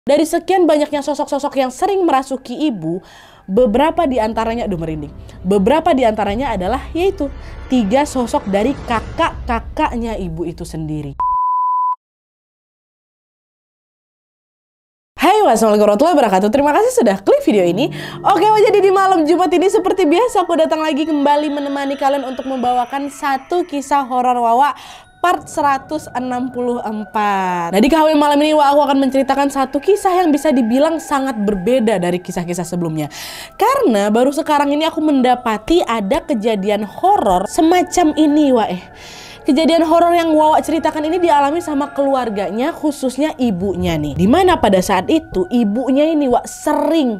Dari sekian banyaknya sosok-sosok yang sering merasuki ibu, beberapa di antaranya, aduh merinding, beberapa di antaranya adalah yaitu 3 sosok dari kakak-kakaknya ibu itu sendiri. Hai, wassalamualaikum warahmatullahi wabarakatuh. Terima kasih sudah klik video ini. Oke, jadi di malam Jumat ini seperti biasa aku datang lagi kembali menemani kalian untuk membawakan satu kisah horor Wawa part 164. Nah, di KW malam ini aku akan menceritakan satu kisah yang bisa dibilang sangat berbeda dari kisah-kisah sebelumnya. Karena baru sekarang ini aku mendapati ada kejadian horor semacam ini, Kejadian horor yang Wawa ceritakan ini dialami sama keluarganya, khususnya ibunya nih. Dimana pada saat itu ibunya ini sering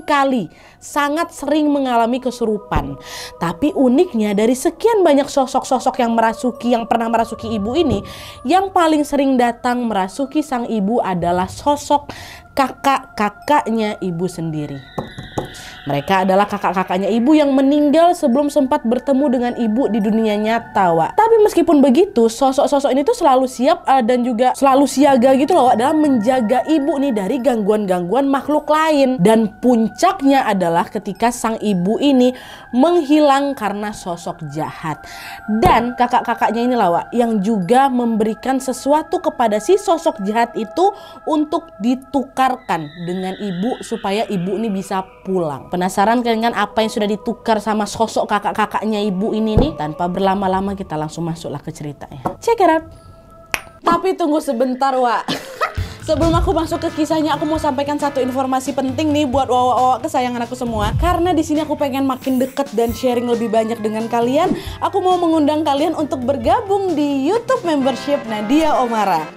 kali, sangat sering mengalami kesurupan. Tapi uniknya dari sekian banyak sosok-sosok yang pernah merasuki ibu ini, yang paling sering datang merasuki sang ibu adalah sosok kakak-kakaknya ibu sendiri. Mereka adalah kakak-kakaknya ibu yang meninggal sebelum sempat bertemu dengan ibu di dunia nyata, Tapi meskipun begitu, sosok-sosok ini tuh selalu siap dan juga selalu siaga gitu loh, dalam menjaga ibu nih dari gangguan-gangguan makhluk lain. Dan puncaknya adalah ketika sang ibu ini menghilang karena sosok jahat. Dan kakak-kakaknya ini yang juga memberikan sesuatu kepada si sosok jahat itu untuk ditukarkan dengan ibu supaya ibu ini bisa pulang. Penasaran kan apa yang sudah ditukar sama sosok kakak-kakaknya ibu ini nih? Tanpa berlama-lama kita langsung masuklah ke ceritanya. Check it out. Tapi tunggu sebentar, Sebelum aku masuk ke kisahnya, aku mau sampaikan satu informasi penting nih buat Wawa kesayangan aku semua. Karena di sini aku pengen makin deket dan sharing lebih banyak dengan kalian. Aku mau mengundang kalian untuk bergabung di YouTube membership Nadia Omara.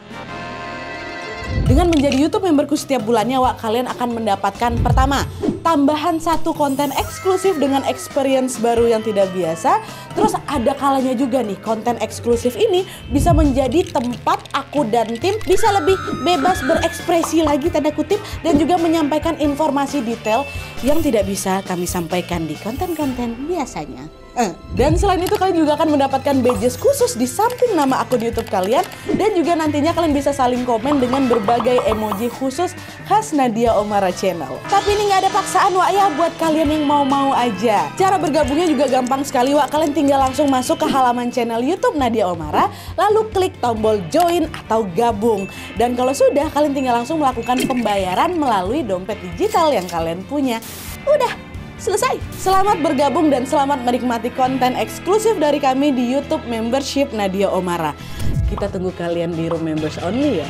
Dengan menjadi YouTube memberku setiap bulannya, kalian akan mendapatkan pertama, tambahan satu konten eksklusif dengan experience baru yang tidak biasa. Terus ada kalanya juga nih, konten eksklusif ini bisa menjadi tempat aku dan tim bisa lebih bebas berekspresi lagi, tanda kutip, dan juga menyampaikan informasi detail yang tidak bisa kami sampaikan di konten-konten biasanya. Dan selain itu kalian juga akan mendapatkan badges khusus di samping nama akun YouTube kalian. Dan juga nantinya kalian bisa saling komen dengan berbagai emoji khusus khas Nadia Omara Channel. Tapi ini nggak ada paksaan, buat kalian yang mau-mau aja. Cara bergabungnya juga gampang sekali, Kalian tinggal langsung masuk ke halaman channel YouTube Nadia Omara, lalu klik tombol join atau gabung. Dan kalau sudah, kalian tinggal langsung melakukan pembayaran melalui dompet digital yang kalian punya. Udah selesai. Selamat bergabung dan selamat menikmati konten eksklusif dari kami di YouTube membership Nadia Omara. Kita tunggu kalian di room members only ya.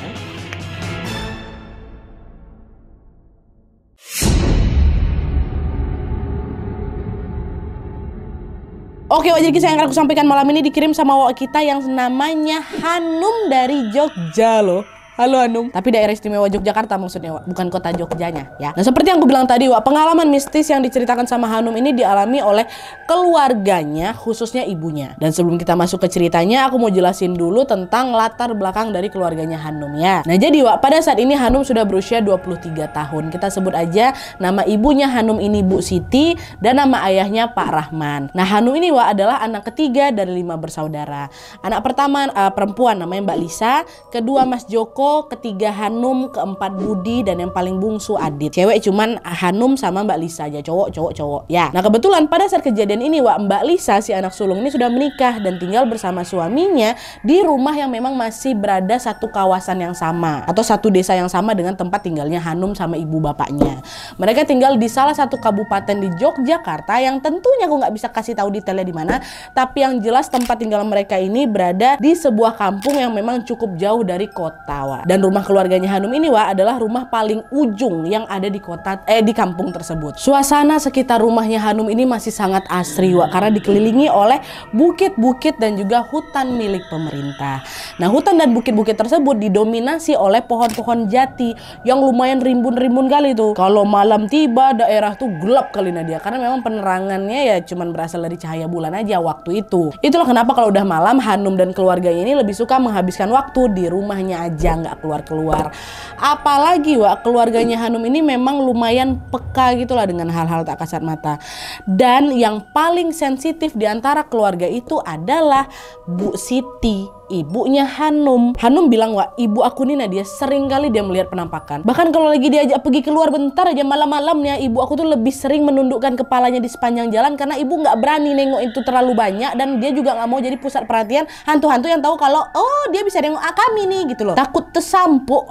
Oke, jadi kisah yang aku sampaikan malam ini dikirim sama kita yang namanya Hanum dari Jogja loh. Halo Hanum. Tapi daerah istimewa Yogyakarta maksudnya, bukan kota Jogjanya ya. Nah, seperti yang aku bilang tadi, pengalaman mistis yang diceritakan sama Hanum ini dialami oleh keluarganya, khususnya ibunya. Dan sebelum kita masuk ke ceritanya, aku mau jelasin dulu tentang latar belakang dari keluarganya Hanum ya. Nah, jadi pada saat ini Hanum sudah berusia 23 tahun. Kita sebut aja nama ibunya Hanum ini Bu Siti dan nama ayahnya Pak Rahman. Nah, Hanum ini adalah anak ketiga dari 5 bersaudara. Anak pertama perempuan namanya Mbak Lisa, kedua Mas Joko, ketiga Hanum, keempat Budi, dan yang paling bungsu Adit. Cewek cuman Hanum sama Mbak Lisa aja, cowok ya. Nah, kebetulan pada saat kejadian ini Mbak Lisa si anak sulung ini sudah menikah dan tinggal bersama suaminya di rumah yang memang masih berada satu kawasan yang sama atau satu desa yang sama dengan tempat tinggalnya Hanum sama ibu bapaknya. Mereka tinggal di salah satu kabupaten di Yogyakarta yang tentunya aku nggak bisa kasih tahu detailnya di mana, tapi yang jelas tempat tinggal mereka ini berada di sebuah kampung yang memang cukup jauh dari kota, Dan rumah keluarganya Hanum ini adalah rumah paling ujung yang ada di di kampung tersebut. Suasana sekitar rumahnya Hanum ini masih sangat asri, karena dikelilingi oleh bukit-bukit dan juga hutan milik pemerintah. Nah, hutan dan bukit-bukit tersebut didominasi oleh pohon-pohon jati yang lumayan rimbun-rimbun kali tuh. Kalau malam tiba daerah tuh gelap kali Nadia, karena memang penerangannya ya cuman berasal dari cahaya bulan aja waktu itu. Itulah kenapa kalau udah malam Hanum dan keluarganya ini lebih suka menghabiskan waktu di rumahnya aja, nggak keluar-keluar. Apalagi keluarganya Hanum ini memang lumayan peka gitulah dengan hal-hal tak kasat mata. Dan yang paling sensitif di antara keluarga itu adalah Bu Siti, ibunya Hanum. Hanum bilang, wah ibu aku nih Nadia sering kali dia melihat penampakan. Bahkan kalau lagi diajak pergi keluar bentar aja malam-malamnya, ibu aku tuh lebih sering menundukkan kepalanya di sepanjang jalan karena ibu nggak berani nengok itu terlalu banyak, dan dia juga nggak mau jadi pusat perhatian hantu-hantu yang tahu kalau oh dia bisa nengok kami nih gitu loh. Takut tersampuk,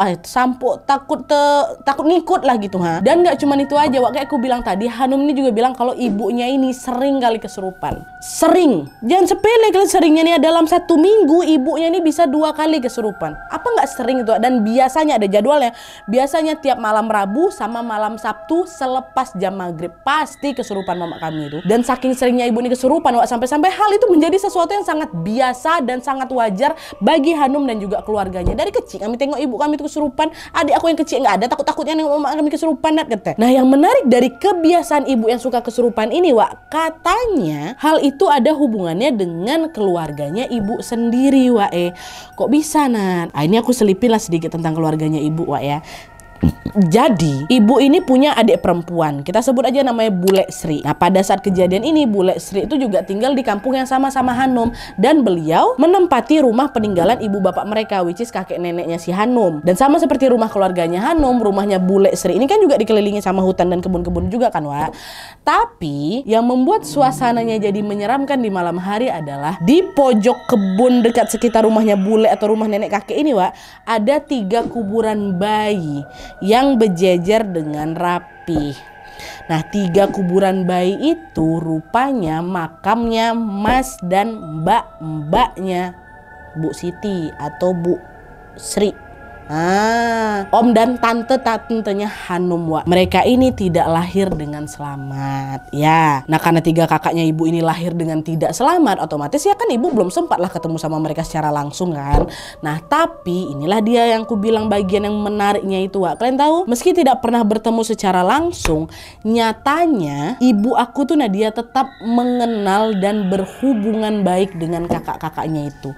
takut ngikut lah gitu ha. Dan nggak cuma itu aja, wak, kayak aku bilang tadi, Hanum ini juga bilang kalau ibunya ini sering kali kesurupan. Sering, jangan sepele kalian seringnya nih, dalam 1 minggu ibunya ini bisa 2 kali kesurupan. Apa nggak sering itu? Dan biasanya ada jadwalnya, biasanya tiap malam Rabu sama malam Sabtu selepas jam maghrib pasti kesurupan mama kami itu. Dan saking seringnya ibu ini kesurupan, wak, sampai-sampai hal itu menjadi sesuatu yang sangat biasa dan sangat wajar bagi Hanum dan juga keluarganya. Dari kecil kami tengok ibu kami itu kesurupan, adik aku yang kecil nggak ada takut-takutnya nengok mama kami kesurupan, kata. Nah yang menarik dari kebiasaan ibu yang suka kesurupan ini, wak, katanya hal itu ada hubungannya dengan keluarganya ibu sendiri, wak. Kok bisa, Nat? Ini aku selipin lah sedikit tentang keluarganya ibu, wak, ya. Jadi ibu ini punya adik perempuan, kita sebut aja namanya Bule Sri. Nah pada saat kejadian ini Bule Sri itu juga tinggal di kampung yang sama-sama Hanum, dan beliau menempati rumah peninggalan ibu bapak mereka, which is kakek neneknya si Hanum. Dan sama seperti rumah keluarganya Hanum, rumahnya Bule Sri ini kan juga dikelilingi sama hutan dan kebun-kebun juga kan, wak. Tapi yang membuat suasananya jadi menyeramkan di malam hari adalah di pojok kebun dekat sekitar rumahnya Bule atau rumah nenek kakek ini, wak, ada 3 kuburan bayi yang berjejer dengan rapi. Nah 3 kuburan bayi itu rupanya makamnya Mas dan mbak-mbaknya Bu Siti atau Bu Sri. Om dan tante-tantenya Hanum, wak. Mereka ini tidak lahir dengan selamat, ya. Nah karena 3 kakaknya ibu ini lahir dengan tidak selamat, otomatis ya kan ibu belum sempat lah ketemu sama mereka secara langsung kan. Nah tapi inilah dia yang ku bilang bagian yang menariknya itu, wak. Kalian tahu, meski tidak pernah bertemu secara langsung, nyatanya ibu aku tuh Nadia tetap mengenal dan berhubungan baik dengan kakak-kakaknya itu.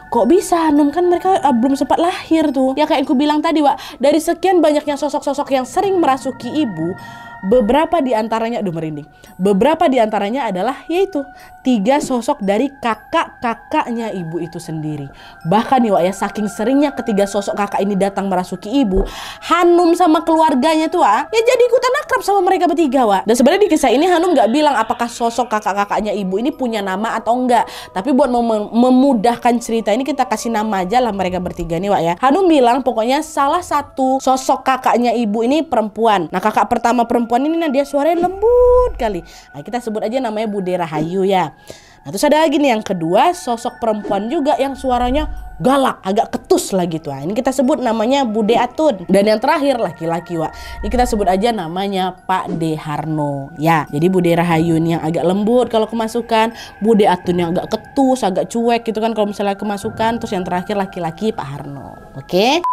Kok bisa, Hanum? Kan mereka belum sempat lahir tuh. Ya kayak aku bilang tadi, wak, dari sekian banyaknya sosok-sosok yang sering merasuki ibu, beberapa di antaranya, aduh merinding, beberapa di antaranya adalah yaitu 3 sosok dari kakak-kakaknya ibu itu sendiri. Bahkan nih, wak, ya, saking seringnya ketiga sosok kakak ini datang merasuki ibu, Hanum sama keluarganya tuh, wak, ya jadi ikutan akrab sama mereka bertiga, wak. Dan sebenarnya di kisah ini Hanum nggak bilang apakah sosok kakak-kakaknya ibu ini punya nama atau enggak, tapi buat memudahkan cerita ini kita kasih nama aja lah mereka bertiga nih, wak, ya. Hanum bilang pokoknya salah satu sosok kakaknya ibu ini perempuan. Nah kakak pertama perempuan ini, nah dia suaranya lembut kali. Nah kita sebut aja namanya Bude Rahayu, ya. Nah terus ada lagi nih yang kedua, sosok perempuan juga yang suaranya galak, agak ketus lah gitu. Nah, ini kita sebut namanya Bude Atun. Dan yang terakhir laki-laki, wak. Ini kita sebut aja namanya Pak De Harno, ya. Jadi Bude Rahayu ini yang agak lembut kalau kemasukan, Bude Atun yang agak ketus, agak cuek gitu kan kalau misalnya kemasukan. Terus yang terakhir laki-laki Pak Harno. Oke?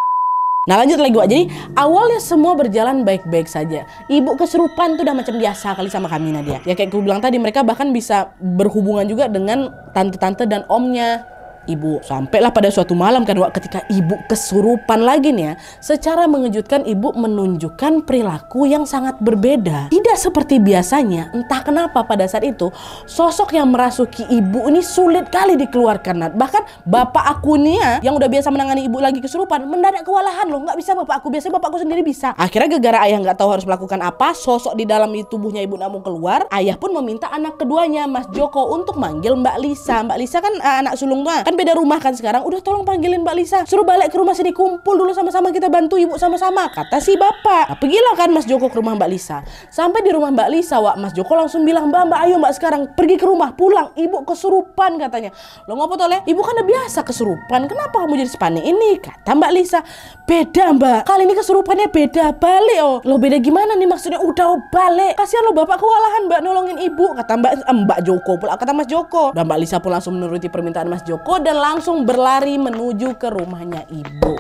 Nah lanjut lagi, wak. Jadi awalnya semua berjalan baik-baik saja. Ibu kesurupan tuh udah macam biasa kali sama kami, Nadia. Ya kayak aku bilang tadi, mereka bahkan bisa berhubungan juga dengan tante-tante dan omnya ibu. Sampailah pada suatu malam kan, wak, ketika ibu kesurupan lagi nih ya, secara mengejutkan ibu menunjukkan perilaku yang sangat berbeda. Tidak seperti biasanya. Entah kenapa pada saat itu sosok yang merasuki ibu ini sulit kali dikeluarkan, Nat. Bahkan bapak aku nih ya, yang udah biasa menangani ibu lagi kesurupan, mendadak kewalahan loh. Nggak bisa bapak aku, biasanya bapak aku sendiri bisa. Akhirnya gara-gara ayah nggak tahu harus melakukan apa, sosok di dalam tubuhnya ibu nggak mau keluar, ayah pun meminta anak keduanya Mas Joko untuk manggil Mbak Lisa. Mbak Lisa kan anak sulung tuh, kan beda rumah kan sekarang. Udah tolong panggilin Mbak Lisa, suruh balik ke rumah sini, kumpul dulu sama-sama, kita bantu ibu sama-sama, kata si bapak. Nah, pergilah kan Mas Joko ke rumah Mbak Lisa. Sampai di rumah Mbak Lisa, wak, Mas Joko langsung bilang, mbak ayo mbak sekarang pergi ke rumah, pulang, ibu kesurupan katanya. Lo ngopo toleh? Ibu kan udah biasa kesurupan, kenapa kamu jadi sepanik ini? Kata Mbak Lisa. Beda mbak, kali ini kesurupannya beda, balik. Oh lo beda gimana nih maksudnya? Udah balik, kasihan lo bapak kewalahan mbak nolongin ibu, kata Mbak Joko pula, kata Mas Joko. Dan Mbak Lisa pun langsung menuruti permintaan Mas Joko dan langsung berlari menuju ke rumahnya ibu.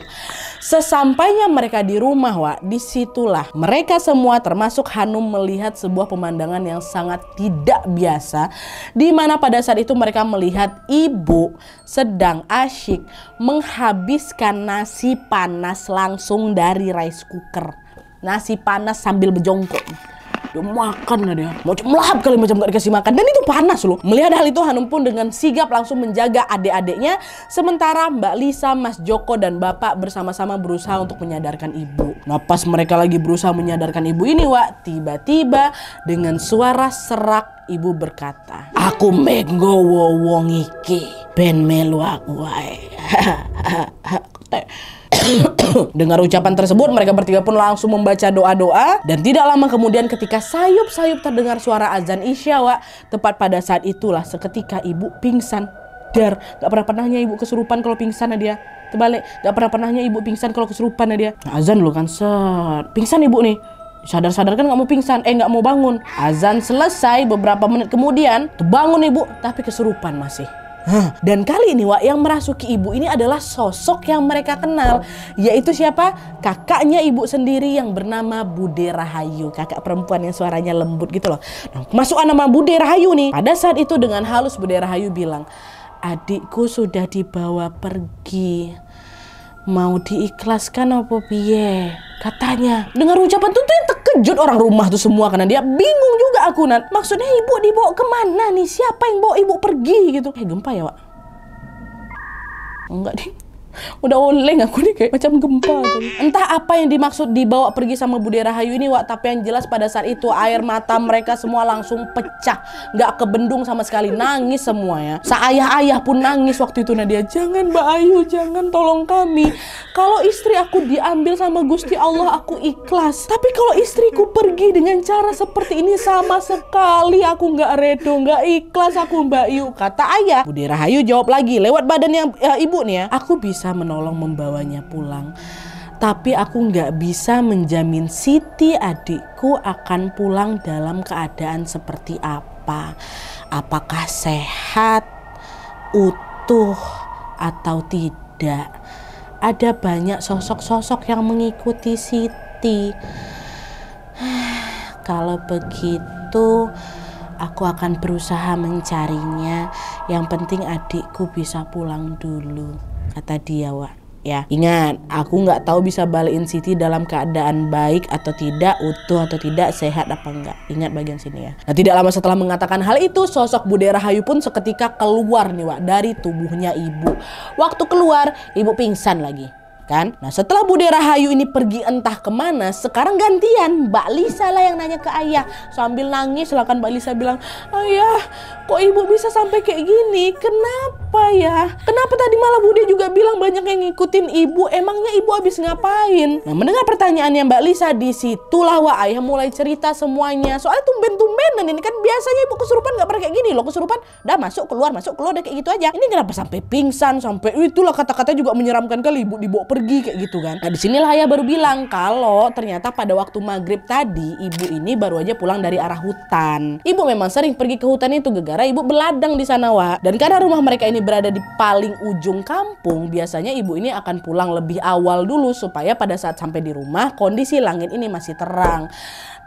Sesampainya mereka di rumah, wak, disitulah mereka semua termasuk Hanum melihat sebuah pemandangan yang sangat tidak biasa, di mana pada saat itu mereka melihat ibu sedang asyik menghabiskan nasi panas langsung dari rice cooker. Nasi panas sambil berjongkok. Dia makan lah dia. Macam melahap kali, macam gak dikasih makan. Dan itu panas loh. Melihat hal itu, Hanum pun dengan sigap langsung menjaga adik-adiknya. Sementara Mbak Lisa, Mas Joko, dan Bapak bersama-sama berusaha untuk menyadarkan ibu. Nah pas mereka lagi berusaha menyadarkan ibu ini, Wak, tiba-tiba dengan suara serak ibu berkata, "Aku menggowo wong iki ben melu aku wae." Dengar ucapan tersebut, mereka bertiga pun langsung membaca doa-doa. Dan tidak lama kemudian ketika sayup-sayup terdengar suara azan Isya, Wak, tepat pada saat itulah seketika ibu pingsan. Dar, gak pernah pernahnya ibu kesurupan kalau pingsan dia. Terbalik, gak pernah pernahnya ibu pingsan kalau kesurupan dia. Nah, azan lo kan, set. Pingsan ibu nih. Sadar-sadar kan gak mau pingsan, gak mau bangun. Azan selesai beberapa menit kemudian, terbangun ibu, tapi kesurupan masih. Dan kali ini, Wak, yang merasuki ibu ini adalah sosok yang mereka kenal, yaitu siapa? Kakaknya ibu sendiri yang bernama Bude Rahayu, kakak perempuan yang suaranya lembut gitu loh. Nah, masukan nama Bude Rahayu nih. Pada saat itu dengan halus Bude Rahayu bilang, "Adikku sudah dibawa pergi. Mau diikhlaskan apa piye?" Katanya. Dengar ucapan tuh yang terkejut orang rumah tuh semua, karena dia bingung juga aku, Nan. Maksudnya ibu dibawa kemana nih? Siapa yang bawa ibu pergi gitu? Gempa ya, Wak? Enggak deh. Udah oleng aku nih, kayak macam gempa tadi. Entah apa yang dimaksud dibawa pergi sama Bude Rahayu ini, Wak, tapi yang jelas pada saat itu air mata mereka semua langsung pecah, nggak kebendung sama sekali, nangis semuanya. Seayah-ayah pun nangis waktu itu. Nadia, "Jangan Mbak Ayu, jangan, tolong kami. Kalau istri aku diambil sama Gusti Allah, aku ikhlas. Tapi kalau istriku pergi dengan cara seperti ini, sama sekali aku nggak redo, nggak ikhlas aku Mbak Ayu," kata ayah. Bude Rahayu jawab lagi lewat badannya ibu nih ya, "Aku bisa menolong membawanya pulang, tapi aku nggak bisa menjamin Siti adikku akan pulang dalam keadaan seperti apa. Apakah sehat, utuh, atau tidak. Ada banyak sosok-sosok yang mengikuti Siti. Kalau begitu, aku akan berusaha mencarinya. Yang penting adikku bisa pulang dulu," kata dia, Wak. Ya, ingat, aku nggak tahu bisa balikin Siti dalam keadaan baik atau tidak, utuh atau tidak, sehat apa enggak. Ingat bagian sini ya. Nah, tidak lama setelah mengatakan hal itu, sosok Bude Rahayu pun seketika keluar nih, Wak, dari tubuhnya ibu. Waktu keluar, ibu pingsan lagi. Kan? Nah, setelah Bude Rahayu ini pergi entah kemana, sekarang gantian Mbak Lisa lah yang nanya ke ayah. Sambil nangis lah kan Mbak Lisa bilang, "Ayah, kok ibu bisa sampai kayak gini? Kenapa ya? Kenapa tadi malah Bude juga bilang banyak yang ngikutin ibu? Emangnya ibu habis ngapain?" Nah, mendengar pertanyaannya Mbak Lisa, disitulah Wak, ayah mulai cerita semuanya. Soalnya tumben-tumbenan ini kan, biasanya ibu kesurupan gak pernah kayak gini loh. Kesurupan udah masuk keluar udah kayak gitu aja. Ini kenapa sampai pingsan, sampai itulah kata-kata juga menyeramkan kali, ibu dibawa pergi kayak gitu kan. Nah, disinilah ayah baru bilang kalau ternyata pada waktu maghrib tadi ibu ini baru aja pulang dari arah hutan. Ibu memang sering pergi ke hutan itu gara-gara ibu berladang di sana, Wak. Dan karena rumah mereka ini berada di paling ujung kampung, biasanya ibu ini akan pulang lebih awal dulu supaya pada saat sampai di rumah kondisi langit ini masih terang.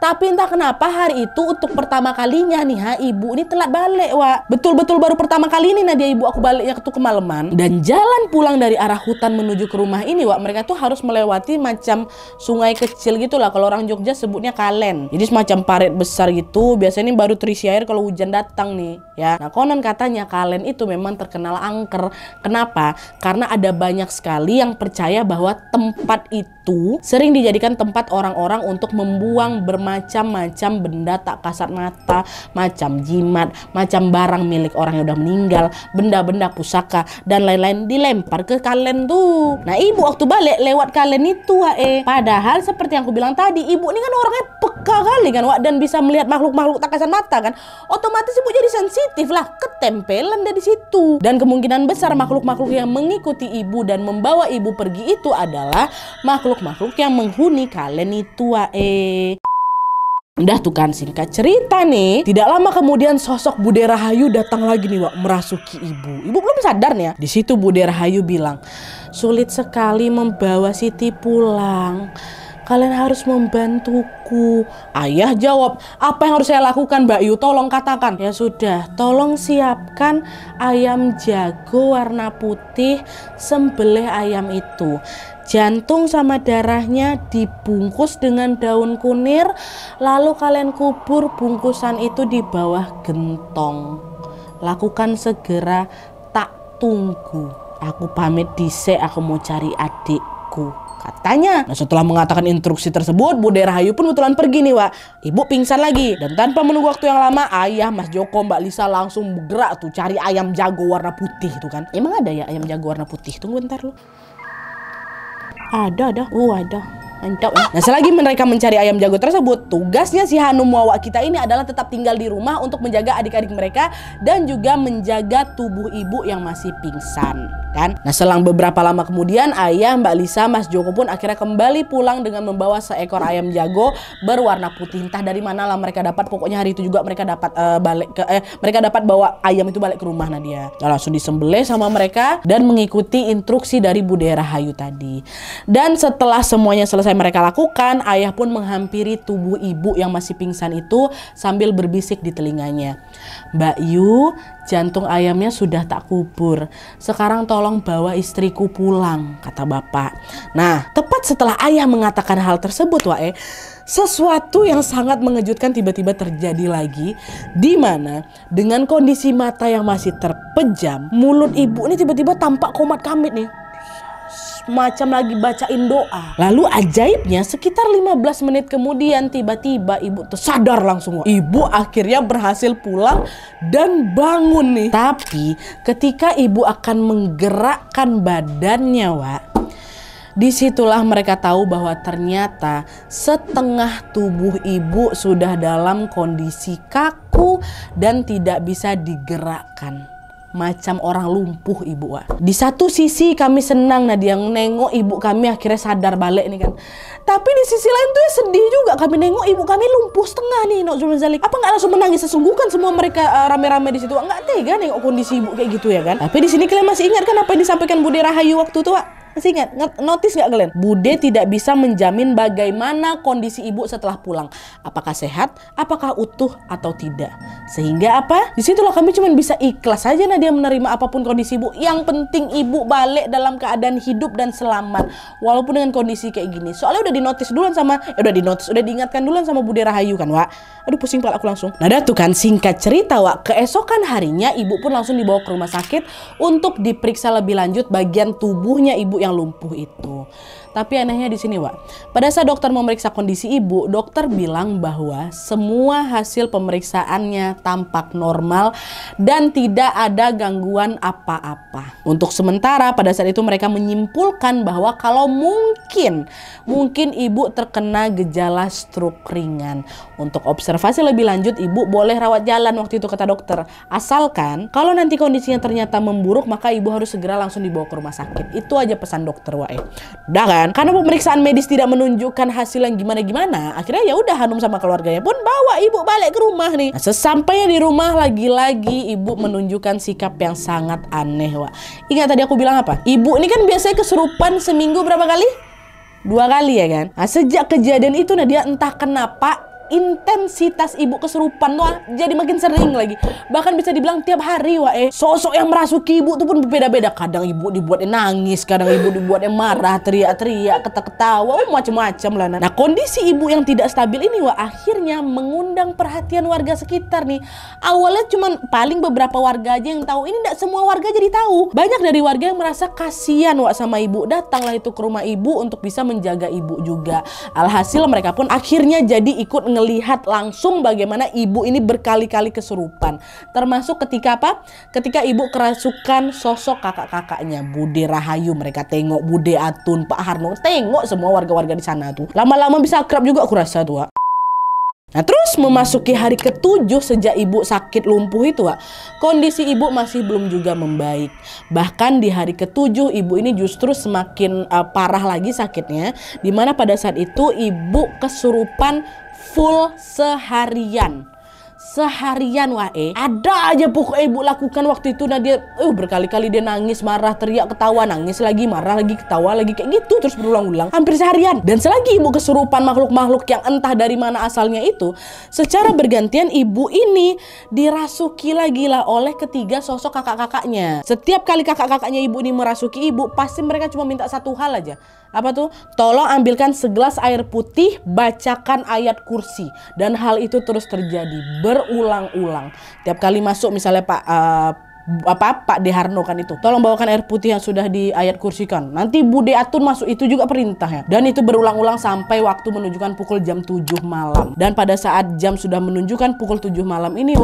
Tapi entah kenapa hari itu untuk pertama kalinya nih ibu ini telat balik, Wak. Betul-betul baru pertama kali ini Nadia ibu aku baliknya tuh kemalaman. Dan jalan pulang dari arah hutan menuju ke rumah ini, Wak, mereka tuh harus melewati macam sungai kecil gitu lah. Kalau orang Jogja sebutnya kalen. Jadi semacam parit besar gitu. Biasanya ini baru terisi air kalau hujan datang nih ya. Nah, konon katanya kalen itu memang terkenal angker. Kenapa? Karena ada banyak sekali yang percaya bahwa tempat itu sering dijadikan tempat orang-orang untuk membuang bermacam-macam benda tak kasat mata, macam jimat, macam barang milik orang yang udah meninggal, benda-benda pusaka dan lain-lain dilempar ke kalen tuh. Nah, ibu waktu balik lewat kalen itu, padahal seperti yang aku bilang tadi, ibu ini kan orangnya peka kali kan, Wak, dan bisa melihat makhluk-makhluk tak kasat mata kan. Otomatis ibu jadi sensitif lah, ketempelan dari situ. Dan kemungkinan besar makhluk-makhluk yang mengikuti ibu dan membawa ibu pergi itu adalah makhluk-makhluk yang menghuni kalen itu, Udah tuh kan, singkat cerita nih, tidak lama kemudian sosok Bude Rahayu datang lagi nih, Wak, merasuki ibu. Ibu belum sadar nih ya. Di situ Bude Rahayu bilang, "Sulit sekali membawa Siti pulang. Kalian harus membantuku. Ayah jawab, apa yang harus saya lakukan Mbak Yu? Tolong katakan. Ya sudah, tolong siapkan ayam jago warna putih, sembelih ayam itu. Jantung sama darahnya dibungkus dengan daun kunir, lalu kalian kubur bungkusan itu di bawah gentong. Lakukan segera, tak tunggu. Aku pamit dhisik, aku mau cari adikku, katanya. Nah, setelah mengatakan instruksi tersebut, Bude Rahayu pun betulan pergi nih, Wak. Ibu pingsan lagi. Dan tanpa menunggu waktu yang lama, ayah, Mas Joko, Mbak Lisa langsung bergerak tuh cari ayam jago warna putih itu kan. Emang ada ya ayam jago warna putih? Tunggu bentar lu. Ada. Ada. Mantap. Nah, selagi mereka mencari ayam jago tersebut, tugasnya si Hanum Wawa kita ini adalah tetap tinggal di rumah untuk menjaga adik-adik mereka dan juga menjaga tubuh ibu yang masih pingsan, kan? Nah, selang beberapa lama kemudian, ayah, Mbak Lisa, Mas Joko pun akhirnya kembali pulang dengan membawa seekor ayam jago berwarna putih. Entah dari mana lah mereka dapat, pokoknya hari itu juga mereka dapat mereka dapat bawa ayam itu balik ke rumah Nadia. Nah, langsung disembelih sama mereka dan mengikuti instruksi dari Bude Rahayu tadi. Dan setelah semuanya selesai mereka lakukan, ayah pun menghampiri tubuh ibu yang masih pingsan itu sambil berbisik di telinganya. Mbak Yu, jantung ayamnya sudah tak kubur. Sekarang tolong bawa istriku pulang, kata bapak. Nah, tepat setelah ayah mengatakan hal tersebut, Wae, sesuatu yang sangat mengejutkan tiba-tiba terjadi lagi, di mana dengan kondisi mata yang masih terpejam, mulut ibu ini tiba-tiba tampak komat kamit nih. Macam lagi bacain doa. Lalu ajaibnya sekitar 15 menit kemudian tiba-tiba ibu tersadar langsung. Ibu akhirnya berhasil pulang dan bangun nih. Tapi ketika ibu akan menggerakkan badannya, Wak, disitulah mereka tahu bahwa ternyata setengah tubuh ibu sudah dalam kondisi kaku dan tidak bisa digerakkan. Macam orang lumpuh ibu, Wak. Di satu sisi kami senang Nadia nengok ibu kami akhirnya sadar balik nih kan. Tapi di sisi lain tuh ya sedih juga kami nengok ibu kami lumpuh setengah nih. Apa nggak langsung menangis sesungguhkan semua mereka rame-rame di situ? Nggak tega nengok kondisi ibu kayak gitu ya kan. Tapi di sini kalian masih ingat kan apa yang disampaikan Bude Rahayu waktu itu, Wak? Masih ingat? Notice nggak kalian? Bude tidak bisa menjamin bagaimana kondisi ibu setelah pulang. Apakah sehat, apakah utuh atau tidak. Sehingga apa? Disitulah kami cuma bisa ikhlas saja Nadia menerima apapun kondisi ibu. Yang penting ibu balik dalam keadaan hidup dan selamat. Walaupun dengan kondisi kayak gini. Soalnya udah dinotis duluan sama, udah diingatkan duluan sama Bude Rahayu kan, Wak. Aduh pusing pala aku langsung. Nah dah tuh kan, singkat cerita, Wak, keesokan harinya ibu pun langsung dibawa ke rumah sakit untuk diperiksa lebih lanjut bagian tubuhnya ibu yang lumpuh itu. Tapi anehnya di sini, Wak, pada saat dokter memeriksa kondisi ibu, dokter bilang bahwa semua hasil pemeriksaannya tampak normal dan tidak ada gangguan apa-apa. Untuk sementara pada saat itu mereka menyimpulkan bahwa kalau mungkin ibu terkena gejala stroke ringan. Untuk observasi lebih lanjut, ibu boleh rawat jalan waktu itu kata dokter. Asalkan kalau nanti kondisinya ternyata memburuk, maka ibu harus segera langsung dibawa ke rumah sakit. Itu aja pesan dokter, Wak. Udah kan? Karena pemeriksaan medis tidak menunjukkan hasil yang gimana-gimana, akhirnya ya udah Hanum sama keluarganya pun bawa ibu balik ke rumah nih. Nah, sesampainya di rumah lagi-lagi ibu menunjukkan sikap yang sangat aneh, Wak. Ingat tadi aku bilang apa? Ibu ini kan biasanya kesurupan seminggu berapa kali? 2 kali ya kan? Nah, sejak kejadian itu Nadia entah kenapa intensitas ibu kesurupan tuh jadi makin sering lagi. Bahkan bisa dibilang tiap hari, Wak. Sosok yang merasuki ibu tuh pun berbeda-beda. Kadang ibu dibuatnya nangis, kadang ibu dibuatnya marah, teriak-teriak, ketawa-ketawa, macam-macam lah. Nah, kondisi ibu yang tidak stabil ini, Wak, akhirnya mengundang perhatian warga sekitar nih. Awalnya cuman paling beberapa warga aja yang tahu. Ini tidak semua warga jadi tahu. Banyak dari warga yang merasa kasihan, Wak, sama ibu. Datanglah itu ke rumah ibu untuk bisa menjaga ibu juga. Alhasil mereka pun akhirnya jadi ikut ngelihat langsung bagaimana ibu ini berkali-kali kesurupan. Termasuk ketika apa? Ketika ibu kerasukan sosok kakak-kakaknya, Bude Rahayu. Mereka tengok, Bude Atun, Pak Harno, tengok semua warga-warga di sana tuh. Lama-lama bisa akrab juga aku rasa tuh, Wak. Nah, terus memasuki hari ke-7 sejak ibu sakit lumpuh itu, Wak, kondisi ibu masih belum juga membaik. Bahkan di hari ke-7 ibu ini justru semakin parah lagi sakitnya, dimana pada saat itu ibu kesurupan full seharian. seharian ada aja pokoknya ibu lakukan waktu itu. Nah dia berkali-kali dia nangis, marah, teriak, ketawa, nangis lagi, marah lagi, ketawa lagi, kayak gitu terus berulang-ulang hampir seharian. Dan selagi ibu kesurupan makhluk-makhluk yang entah dari mana asalnya itu, secara bergantian ibu ini dirasuki lagi lah oleh ketiga sosok kakak-kakaknya. Setiap kali kakak-kakaknya ibu ini merasuki ibu, pasti mereka cuma minta satu hal aja. Apa tuh? Tolong ambilkan segelas air putih, bacakan ayat kursi. Dan hal itu terus terjadi berulang-ulang. Tiap kali masuk misalnya Pak Deharno kan itu, tolong bawakan air putih yang sudah di ayat kursikan. Nanti Bude Atun masuk, itu juga perintahnya. Dan itu berulang-ulang sampai waktu menunjukkan pukul jam 7 malam. Dan pada saat jam sudah menunjukkan pukul 7 malam ini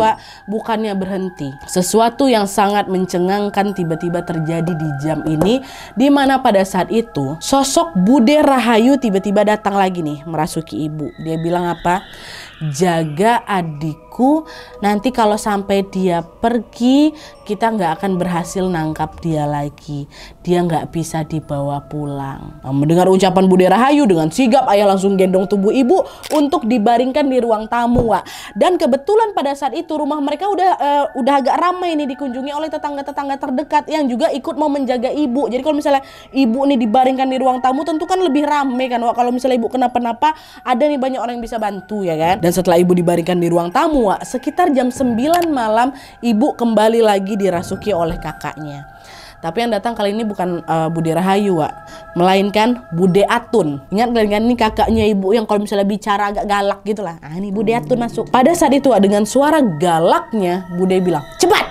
bukannya berhenti. Sesuatu yang sangat mencengangkan tiba-tiba terjadi di jam ini, di mana pada saat itu sosok Bude Rahayu tiba-tiba datang lagi nih merasuki ibu. Dia bilang apa? Jaga adikku, nanti kalau sampai dia pergi kita nggak akan berhasil nangkap dia lagi, dia nggak bisa dibawa pulang. Nah, mendengar ucapan Bude Rahayu, dengan sigap ayah langsung gendong tubuh ibu untuk dibaringkan di ruang tamu. Dan kebetulan pada saat itu rumah mereka udah agak ramai nih, dikunjungi oleh tetangga-tetangga terdekat yang juga ikut mau menjaga ibu. Jadi kalau misalnya ibu nih dibaringkan di ruang tamu, tentu kan lebih ramai kan. Kalau misalnya ibu kenapa-napa, ada nih banyak orang yang bisa bantu ya kan. Dan setelah ibu dibaringkan di ruang tamu, sekitar jam 9 malam ibu kembali lagi dirasuki oleh kakaknya. Tapi yang datang kali ini bukan Bude Rahayu, melainkan Bude Atun. Ingat kan, ini kakaknya ibu yang kalau misalnya bicara agak galak gitu lah. Nah, ini Bude Atun masuk. Pada saat itu dengan suara galaknya Bude bilang, cepat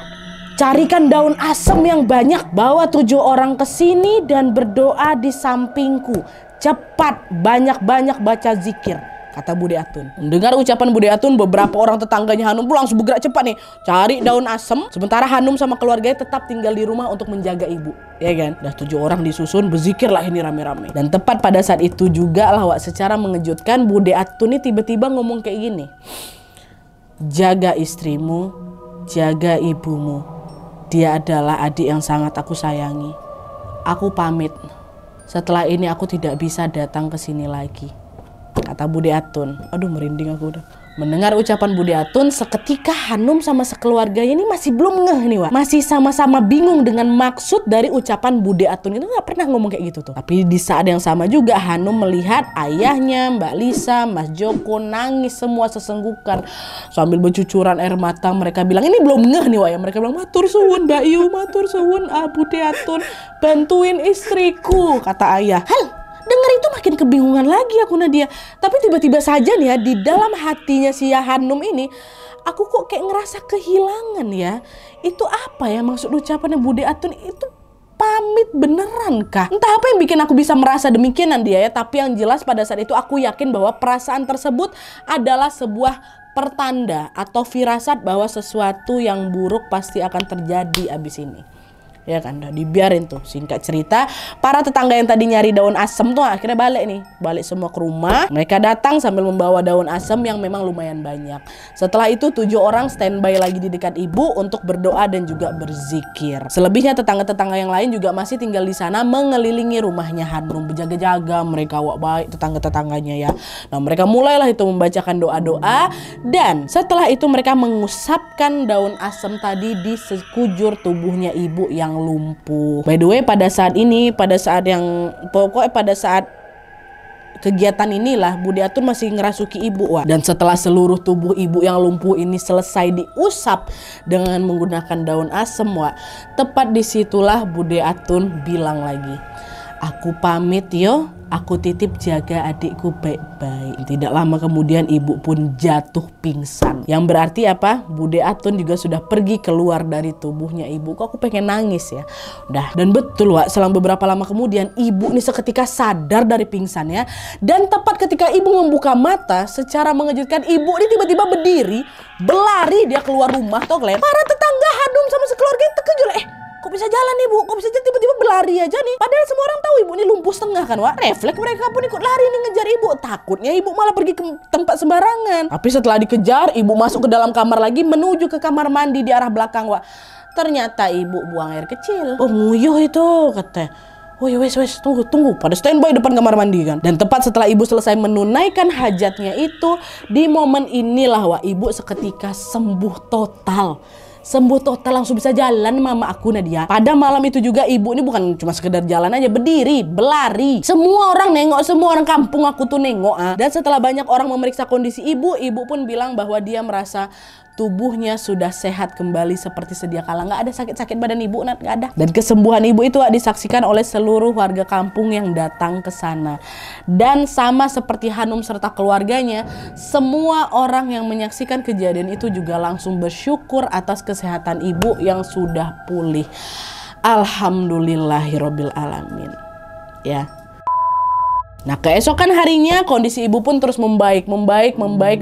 carikan daun asem yang banyak, bawa 7 orang ke sini dan berdoa di sampingku. Cepat, banyak-banyak baca zikir, kata Bude Atun. Mendengar ucapan Bude Atun, beberapa orang tetangganya Hanum pun langsung bergerak cepat nih, cari daun asem. Sementara Hanum sama keluarganya tetap tinggal di rumah untuk menjaga ibu, ya kan. Udah 7 orang disusun, berzikirlah ini rame-rame. Dan tepat pada saat itu juga lah secara mengejutkan Bude Atun ini tiba-tiba ngomong kayak gini, jaga istrimu, jaga ibumu, dia adalah adik yang sangat aku sayangi. Aku pamit, setelah ini aku tidak bisa datang ke sini lagi, kata Bude Atun. Aduh, merinding aku udah. Mendengar ucapan Bude Atun, seketika Hanum sama sekeluarganya ini masih belum ngeh nih, masih sama-sama bingung dengan maksud dari ucapan Bude Atun. Itu nggak pernah ngomong kayak gitu tuh. Tapi di saat yang sama juga Hanum melihat ayahnya, Mbak Lisa, Mas Joko nangis semua sesenggukan sambil bercucuran air mata. Mereka bilang ini belum ngeh nih ya. Mereka bilang, matur suwun Mbak Yu, matur suwun Bude Atun, bantuin istriku, kata ayah. Hal dengar itu makin kebingungan lagi aku Nadia. Tapi tiba-tiba saja nih ya, di dalam hatinya si Hanum ini, aku kok kayak ngerasa kehilangan ya. Itu apa ya maksud ucapannya Bude Atun itu? Pamit beneran kah? Entah apa yang bikin aku bisa merasa demikian Nadia ya. Tapi yang jelas pada saat itu aku yakin bahwa perasaan tersebut adalah sebuah pertanda atau firasat bahwa sesuatu yang buruk pasti akan terjadi abis ini. Ya kan, udah dibiarin tuh. Singkat cerita, para tetangga yang tadi nyari daun asem tuh akhirnya balik semua ke rumah. Mereka datang sambil membawa daun asem yang memang lumayan banyak. Setelah itu 7 orang standby lagi di dekat ibu untuk berdoa dan juga berzikir. Selebihnya tetangga-tetangga yang lain juga masih tinggal di sana mengelilingi rumahnya Hanum, berjaga-jaga. Mereka baik tetangga-tetangganya ya. Nah, mereka mulailah itu membacakan doa-doa, dan setelah itu mereka mengusapkan daun asem tadi di sekujur tubuhnya ibu yang lumpuh. By the way, pada saat kegiatan inilah Bude Atun masih ngerasuki ibu. Dan setelah seluruh tubuh ibu yang lumpuh ini selesai diusap dengan menggunakan daun asem, tepat disitulah Bude Atun bilang lagi, aku pamit yo, aku titip jaga adikku baik-baik. Tidak lama kemudian ibu pun jatuh pingsan. Yang berarti apa? Bude Atun juga sudah pergi keluar dari tubuhnya ibu. Kok aku pengen nangis ya. Udah. Dan betul selang beberapa lama kemudian ibu ini seketika sadar dari pingsannya. Dan tepat ketika ibu membuka mata, secara mengejutkan ibu ini tiba-tiba berdiri, berlari dia keluar rumah toh Glenn. Para tetangga Hanum sama sekeluarga terkejut. Kok bisa jalan ibu? Kok bisa tiba-tiba berlari aja nih? Padahal semua orang tahu ibu ini lumpuh setengah kan Refleks mereka pun ikut lari nih ngejar ibu. Takutnya ibu malah pergi ke tempat sembarangan. Tapi setelah dikejar, ibu masuk ke dalam kamar lagi, menuju ke kamar mandi di arah belakang Ternyata ibu buang air kecil. Oh, nguyuh itu, kata. Oh ya wes tunggu pada standby depan kamar mandi kan. Dan tepat setelah ibu selesai menunaikan hajatnya itu, di momen inilah wah ibu seketika sembuh total. Sembuh total, langsung bisa jalan mama aku Nadia. Pada malam itu juga ibu ini bukan cuma sekedar jalan aja, berdiri, berlari. Semua orang nengok, semua orang kampung aku tuh nengok. Dan setelah banyak orang memeriksa kondisi ibu pun bilang bahwa dia merasa tubuhnya sudah sehat kembali seperti sedia kala. Nggak ada sakit-sakit badan ibu, nggak ada. Dan kesembuhan ibu itu disaksikan oleh seluruh warga kampung yang datang ke sana. Dan sama seperti Hanum serta keluarganya, semua orang yang menyaksikan kejadian itu juga langsung bersyukur atas kesehatan ibu yang sudah pulih. Alhamdulillahirabbil alamin. Ya. Nah, keesokan harinya kondisi ibu pun terus membaik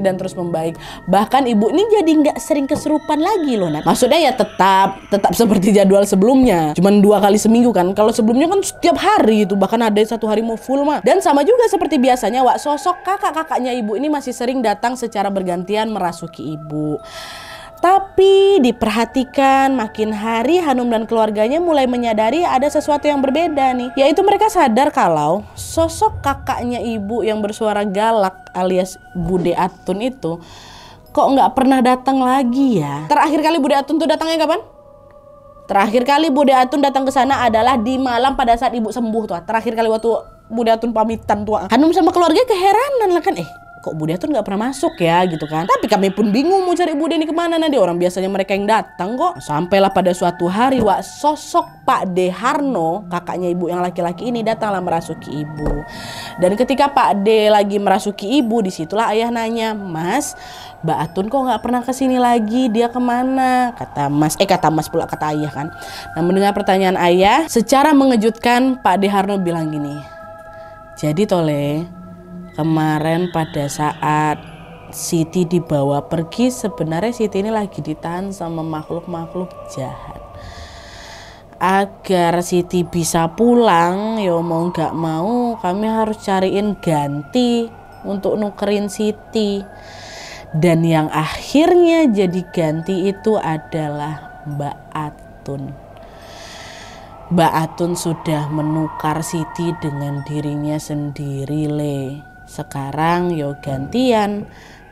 dan terus membaik. Bahkan ibu ini jadi nggak sering kesurupan lagi loh, Nat. Maksudnya ya tetap seperti jadwal sebelumnya. Cuman 2 kali seminggu kan. Kalau sebelumnya kan setiap hari itu, bahkan ada 1 hari mau full mah. Dan sama juga seperti biasanya, Wak, sosok kakak-kakaknya ibu ini masih sering datang secara bergantian merasuki ibu. Tapi diperhatikan makin hari Hanum dan keluarganya mulai menyadari ada sesuatu yang berbeda nih. Yaitu mereka sadar kalau sosok kakaknya ibu yang bersuara galak alias Bude Atun itu kok nggak pernah datang lagi ya. Terakhir kali Bude Atun tuh datangnya kapan? Terakhir kali Bude Atun datang ke sana adalah di malam pada saat ibu sembuh tuh. Terakhir kali waktu Bude Atun pamitan tuh. Hanum sama keluarga keheranan lah kan, kok Bude Atun nggak pernah masuk ya gitu kan. Tapi kami pun bingung mau cari Bude ini kemana nanti, orang biasanya mereka yang datang kok. Sampailah pada suatu hari Wak, sosok Pak De Harno, kakaknya ibu yang laki-laki ini, datanglah merasuki ibu. Dan ketika Pak De lagi merasuki ibu, disitulah ayah nanya, "Mas, Mbak Atun kok nggak pernah kesini lagi, dia kemana?" Kata Mas pula, kata ayah kan. Nah, mendengar pertanyaan ayah, secara mengejutkan Pak De Harno bilang gini, "Jadi Tole, kemarin pada saat Siti dibawa pergi, sebenarnya Siti ini lagi ditahan sama makhluk-makhluk jahat. Agar Siti bisa pulang, ya mau nggak mau kami harus cariin ganti untuk nukerin Siti. Dan yang akhirnya jadi ganti itu adalah Mbak Atun. Mbak Atun sudah menukar Siti dengan dirinya sendiri, Le. Sekarang yo gantian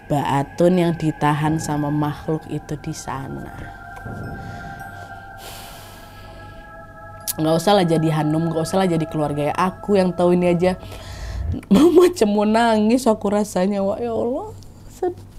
Mbak Atun yang ditahan sama makhluk itu di sana." Nggak usah lah jadi Hanum, nggak usah lah jadi keluarga ya. Aku yang tahu ini aja macam mau nangis aku rasanya, Wak, ya Allah, sedih.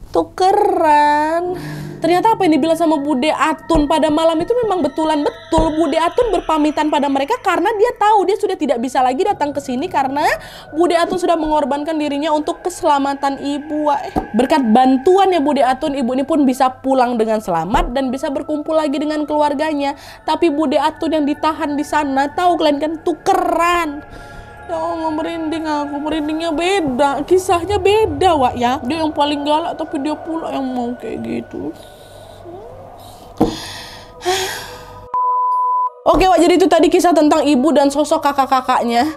Tukeran. Ternyata apa yang dibilang sama Bude Atun pada malam itu memang betulan betul. Bude Atun berpamitan pada mereka karena dia tahu dia sudah tidak bisa lagi datang ke sini karena Bude Atun sudah mengorbankan dirinya untuk keselamatan ibu. Berkat bantuannya Bude Atun, ibu ini pun bisa pulang dengan selamat dan bisa berkumpul lagi dengan keluarganya. Tapi Bude Atun yang ditahan di sana, tahu kalian kan, tukeran. Ya Allah, merinding aku, merindingnya beda, kisahnya beda, Wak ya. Dia yang paling galak tapi dia pula yang mau kayak gitu. Oke, Wak, jadi itu tadi kisah tentang ibu dan sosok kakak-kakaknya.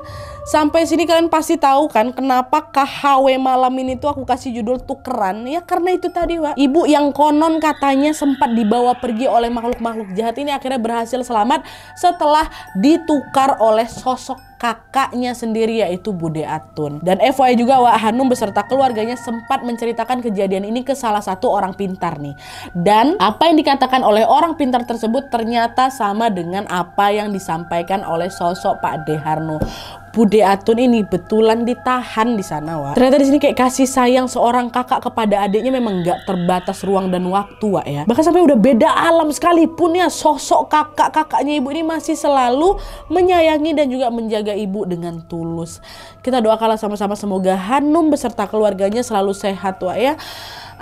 Sampai sini kalian pasti tahu kan kenapa KHW malam ini tuh aku kasih judul tukeran. Ya karena itu tadi, Wak. Ibu yang konon katanya sempat dibawa pergi oleh makhluk-makhluk jahat ini akhirnya berhasil selamat setelah ditukar oleh sosok kakaknya sendiri yaitu Bude Atun. Dan FYI juga, Wak, Hanum beserta keluarganya sempat menceritakan kejadian ini ke salah satu orang pintar nih. Dan apa yang dikatakan oleh orang pintar tersebut ternyata sama dengan apa yang disampaikan oleh sosok Pak De Harno. Bude Atun ini betulan ditahan di sana, Wak. Ternyata di sini kayak kasih sayang seorang kakak kepada adiknya memang nggak terbatas ruang dan waktu, Wak ya. Bahkan sampai udah beda alam sekalipun ya, sosok kakaknya ibu ini masih selalu menyayangi dan juga menjaga ibu dengan tulus. Kita doakanlah sama-sama semoga Hanum beserta keluarganya selalu sehat, Wak ya.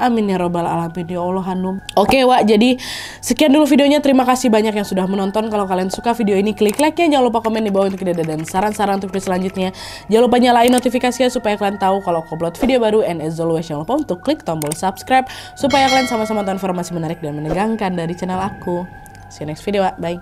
Amin ya robbal alamin, ya Allah Hanum. Oke, Wak, jadi sekian dulu videonya. Terima kasih banyak yang sudah menonton. Kalau kalian suka video ini, klik like-nya. Jangan lupa komen di bawah untuk ide dan saran-saran untuk video selanjutnya. Jangan lupa nyalain notifikasinya supaya kalian tahu kalau aku upload video baru. And as always, jangan lupa untuk klik tombol subscribe supaya kalian sama-sama tahu informasi menarik dan menegangkan dari channel aku. See you next video, Wak. Bye.